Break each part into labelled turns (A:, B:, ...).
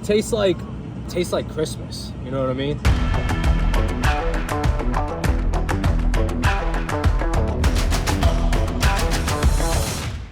A: tastes like Christmas. You know what I mean?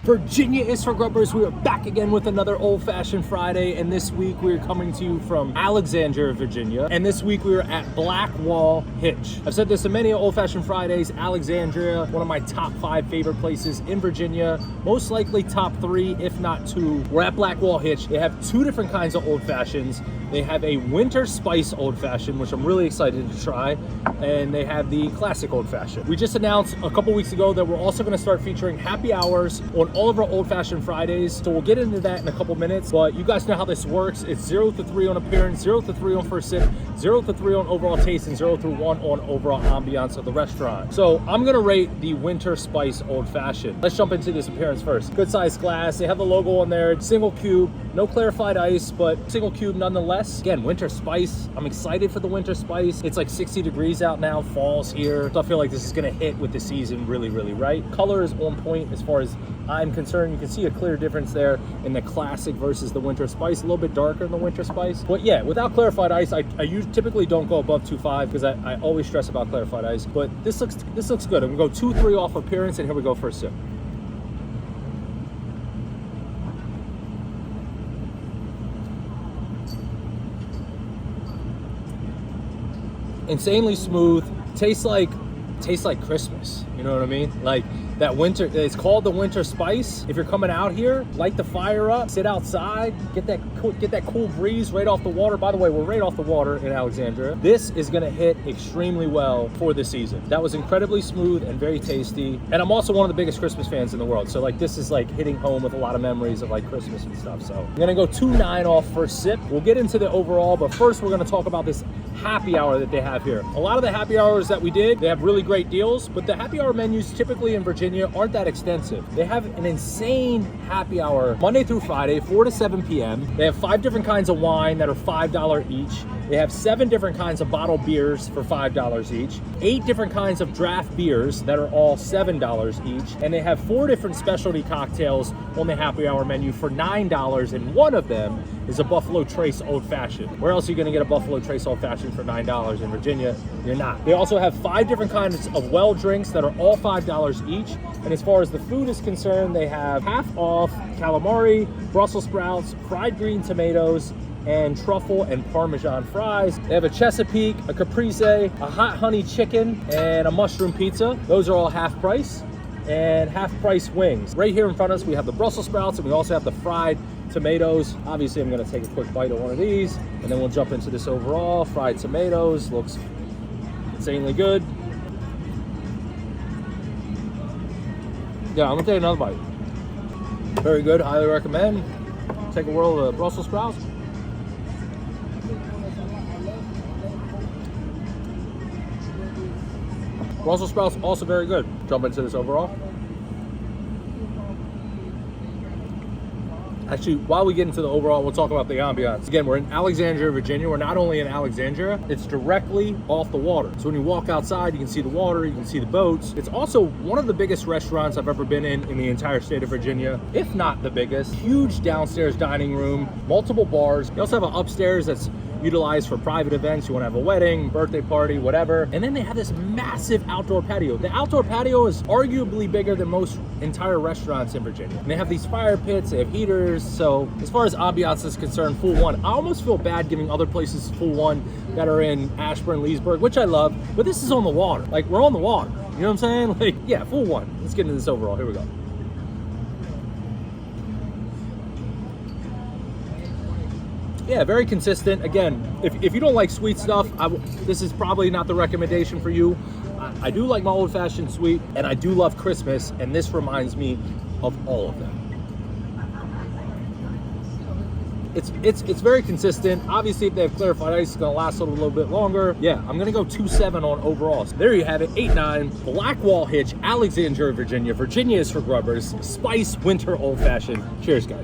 A: Virginia is for Grubbers. We are back again with another old-fashioned Friday, and this week we are coming to you from Alexandria, Virginia, and this week we are at Blackwall Hitch. I've said this in many old-fashioned Fridays. Alexandria, one of my top 5 favorite places in Virginia, most likely top 3 if not 2. We're at Blackwall Hitch. They have 2 different kinds of old-fashions. They have a winter spice old-fashioned, which I'm really excited to try, and they have the classic old-fashioned. We just announced a couple weeks ago that we're also going to start featuring happy hours on all of our old-fashioned Fridays, so we'll get into that in a couple minutes. But you guys know how this works. It's 0 to 3 on appearance, 0 to 3 on first sip, 0 to 3 on overall taste, and 0 to 1 on overall ambiance of the restaurant. So I'm gonna rate the winter spice old-fashioned. Let's jump into this appearance first. Good size glass. They have the logo on there. Single cube, no clarified ice, but single cube nonetheless. Again, winter spice. I'm excited for the winter spice. It's like 60 degrees out now. Fall's here, so I feel like this is gonna hit with the season really right. Color is on point as far as I'm concerned. You can see a clear difference there in the classic versus the winter spice. A little bit darker in the winter spice, but yeah, without clarified ice, I typically don't go above 2.5 because I always stress about clarified ice. But this looks good. I'm gonna go 2-3 off appearance, and here we go for a sip. Insanely smooth. Tastes like Christmas. You know what I mean? Like that winter. It's called the winter spice. If you're coming out here, light the fire up, sit outside, get that cool breeze right off the water. By the way, we're right off the water in Alexandria. This is gonna hit extremely well for the season. That was incredibly smooth and very tasty. And I'm also one of the biggest Christmas fans in the world. So like this is like hitting home with a lot of memories of like Christmas and stuff. So I'm gonna go 2.9 off first sip. We'll get into the overall, but first we're gonna talk about this happy hour that they have here. A lot of the happy hours that we did, they have really great deals, but the happy hour menus typically in Virginia aren't that extensive. They have an insane happy hour Monday through Friday, 4 to 7 p.m. They have 5 different kinds of wine that are $5 each. They have 7 different kinds of bottled beers for $5 each, 8 different kinds of draft beers that are all $7 each, and they have 4 different specialty cocktails on the happy hour menu for $9, and one of them is a Buffalo Trace Old Fashioned. Where else are you gonna get a Buffalo Trace Old Fashioned for $9 in Virginia? You're not. They also have 5 different kinds of well drinks that are all $5 each, and as far as the food is concerned, they have half off calamari, Brussels sprouts, fried green tomatoes, and truffle and Parmesan fries. They have a Chesapeake, a caprese, a hot honey chicken, and a mushroom pizza. Those are all half price, and half price wings. Right here in front of us, we have the Brussels sprouts, and we also have the fried tomatoes. Obviously, I'm gonna take a quick bite of one of these, and then we'll jump into this overall. Fried tomatoes, looks insanely good. Yeah, I'm gonna take another bite. Very good, highly recommend. Take a whirl of the Brussels sprouts. Brussels sprouts also very good. Jump into this overall. Actually, while we get into the overall, we'll talk about the ambiance. Again, we're in Alexandria, Virginia. We're not only in Alexandria, it's directly off the water. So when you walk outside, you can see the water, you can see the boats. It's also one of the biggest restaurants I've ever been in the entire state of Virginia, if not the biggest. Huge downstairs dining room, multiple bars. They also have an upstairs that's utilized for private events. You want to have a wedding, birthday party, whatever. And then they have this massive outdoor patio. The outdoor patio is arguably bigger than most entire restaurants in Virginia. And they have these fire pits, they have heaters. So as far as ambiance is concerned, full 1. I almost feel bad giving other places full 1 that are in Ashburn, Leesburg, which I love, but this is on the water. Like, we're on the water. You know what I'm saying? Like, yeah, full 1. Let's get into this overall. Here we go. Yeah, very consistent. Again, if you don't like sweet stuff, this is probably not the recommendation for you. I do like my old-fashioned sweet, and I do love Christmas, and this reminds me of all of them. It's very consistent. Obviously, if they have clarified ice, it's gonna last a little bit longer. Yeah, I'm gonna go 2.7 on overall. So there you have it, 8.9, Blackwall Hitch, Alexandria, Virginia. Virginia is for Grubbers, spice winter old fashioned. Cheers, guys.